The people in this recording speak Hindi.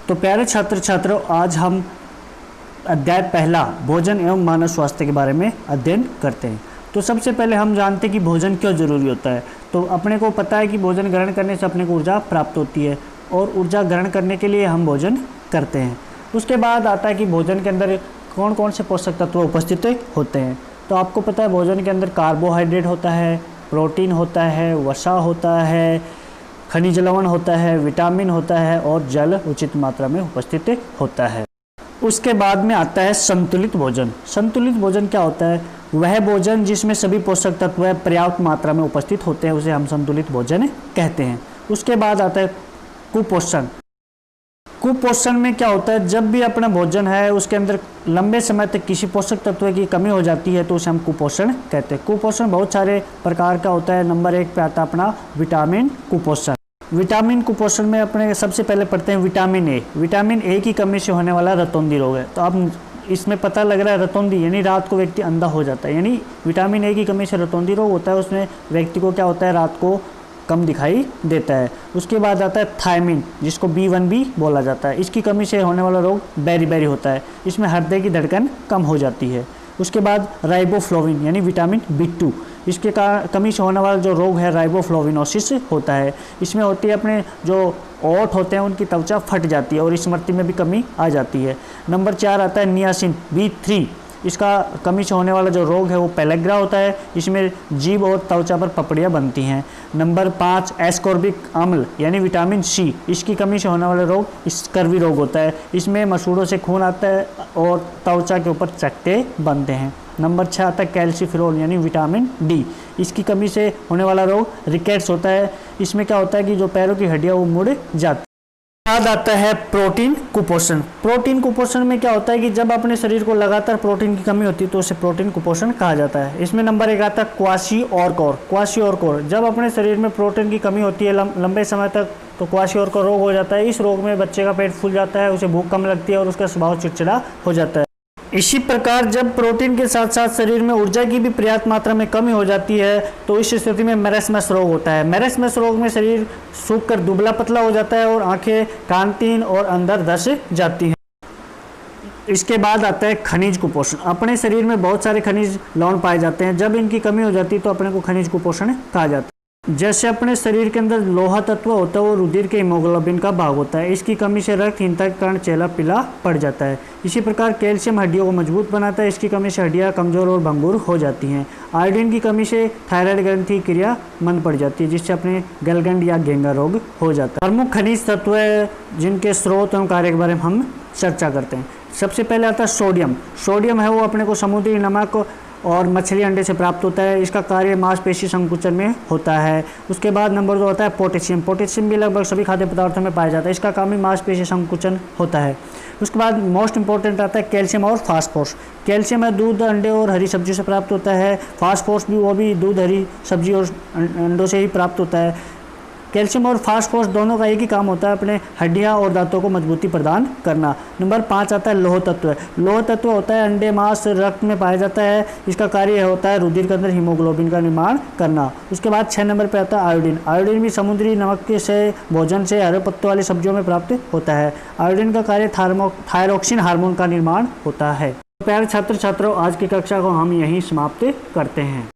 तो प्यारे छात्र छात्रों, आज हम अध्याय पहला भोजन एवं मानव स्वास्थ्य के बारे में अध्ययन करते हैं। तो सबसे पहले हम जानते हैं कि भोजन क्यों जरूरी होता है। तो अपने को पता है कि भोजन ग्रहण करने से अपने को ऊर्जा प्राप्त होती है और ऊर्जा ग्रहण करने के लिए हम भोजन करते हैं। उसके बाद आता है कि भोजन के अंदर कौन कौन से पोषक तत्व उपस्थित होते हैं। तो आपको पता है भोजन के अंदर कार्बोहाइड्रेट होता है, प्रोटीन होता है, वसा होता है, खनिज लवण होता है, विटामिन होता है और जल उचित मात्रा में उपस्थित होता है। उसके बाद में आता है संतुलित भोजन। संतुलित भोजन क्या होता है? वह भोजन जिसमें सभी पोषक तत्व पर्याप्त मात्रा में उपस्थित होते हैं, उसे हम संतुलित भोजन कहते हैं। उसके बाद आता है कुपोषण। कुपोषण में क्या होता है? जब भी अपना भोजन है उसके अंदर लंबे समय तक किसी पोषक तत्व की कमी हो जाती है तो उसे हम कुपोषण कहते हैं। कुपोषण बहुत सारे प्रकार का होता है। नंबर 1 पे आता है अपना विटामिन कुपोषण। विटामिन कुपोषण में अपने सबसे पहले पढ़ते हैं विटामिन ए। विटामिन ए की कमी से होने वाला रतौंधी रोग है। तो अब इसमें पता लग रहा है रतौंधी यानी रात को व्यक्ति अंधा हो जाता है, यानी विटामिन ए की कमी से रतौंधी रोग होता है। उसमें व्यक्ति को क्या होता है, रात को कम दिखाई देता है। उसके बाद आता है थायमिन, जिसको B1B बोला जाता है। इसकी कमी से होने वाला रोग बेरी होता है। इसमें हृदय की धड़कन कम हो जाती है। उसके बाद राइबोफ्लोविन यानी विटामिन B2, इसके कमी से होने वाला जो रोग है राइबोफ्लोविनोसिस होता है। इसमें होती है अपने जो ओंठ होते हैं उनकी त्वचा फट जाती है और स्मृति में भी कमी आ जाती है। नंबर 4 आता है नियासिन B3। इसका कमी से होने वाला जो रोग है वो पेलेग्रा होता है। इसमें जीभ और त्वचा पर पपड़ियाँ बनती हैं। नंबर 5 एस्कॉर्बिक अम्ल यानी विटामिन C। इसकी कमी से होने वाला रोग स्कर्वी रोग होता है। इसमें मसूड़ों से खून आता है और त्वचा के ऊपर चकत्ते बनते हैं। नंबर 6 आता है कैल्सीफेरॉल यानी विटामिन D। इसकी कमी से होने वाला रोग रिकेट्स होता है। इसमें क्या होता है कि जो पैरों की हड्डियाँ वो मुड़ जाती है। बाद आता है प्रोटीन कुपोषण। प्रोटीन कुपोषण में क्या होता है कि जब अपने शरीर को लगातार प्रोटीन की कमी होती है तो उसे प्रोटीन कुपोषण कहा जाता है। इसमें नंबर 1 आता है क्वाशिओरकोर। क्वाशिओरकोर, जब अपने शरीर में प्रोटीन की कमी होती है लंबे समय तक तो क्वाशिओरकोर रोग हो जाता है। इस रोग में बच्चे का पेट फूल जाता है, उसे भूख कम लगती है और उसका स्वभाव चिड़चिड़ा हो जाता है। इसी प्रकार जब प्रोटीन के साथ साथ शरीर में ऊर्जा की भी पर्याप्त मात्रा में कमी हो जाती है तो इस स्थिति में मेरेस्मस रोग होता है। मेरेस्मस रोग में शरीर सूख कर दुबला पतला हो जाता है और आंखें कांतिहीन और अंदर धस जाती हैं। इसके बाद आता है खनिज कुपोषण। अपने शरीर में बहुत सारे खनिज लवण पाए जाते हैं। जब इनकी कमी हो जाती है तो अपने को खनिज कुपोषण कहा जाता है। जैसे अपने शरीर के अंदर लोहा तत्व होता है वो रुधिर के हीमोग्लोबिन का भाग होता है। इसकी कमी से रक्तहीनता के कारण चेहरा पीला पड़ जाता है। इसी प्रकार कैल्शियम हड्डियों को मजबूत बनाता है। इसकी कमी से हड्डियां कमजोर और भंगुर हो जाती हैं। आयोडीन की कमी से थायराइड ग्रंथि क्रिया मंद पड़ जाती है, जिससे अपने गलगंड या घेंगा रोग हो जाता है। प्रमुख खनिज तत्व जिनके स्रोत एवं कार्य के बारे में हम चर्चा करते हैं। सबसे पहले आता है सोडियम। सोडियम है वो अपने को समुद्री नमक और मछली अंडे से प्राप्त होता है। इसका कार्य मांसपेशी संकुचन में होता है। उसके बाद नंबर 2 होता है पोटेशियम। पोटेशियम भी लगभग सभी खाद्य पदार्थों में पाया जाता है। इसका काम ही मांसपेशी संकुचन होता है। उसके बाद मोस्ट इंपॉर्टेंट आता है कैल्शियम और फास्फोरस। कैल्शियम है दूध, अंडे और हरी सब्जियों से प्राप्त होता है। फास्फोरस भी वो भी दूध, हरी सब्जी और अंडों से ही प्राप्त होता है। कैल्शियम और फास्फोरस दोनों का एक ही काम होता है, अपने हड्डियां और दांतों को मजबूती प्रदान करना। नंबर 5 आता है लौह तत्व। लौह तत्व होता है अंडे, मांस, रक्त में पाया जाता है। इसका कार्य होता है रुधिर के अंदर हीमोग्लोबिन का निर्माण करना। उसके बाद 6 नंबर पर आता है आयोडीन। आयोडीन भी समुद्री नमक से भोजन से हरे पत्तों वाली सब्जियों में प्राप्त होता है। आयोडीन का कार्य थायरोक्सिन हार्मोन का निर्माण होता है। प्यारे छात्र छात्रों, आज की कक्षा को हम यहीं समाप्त करते हैं।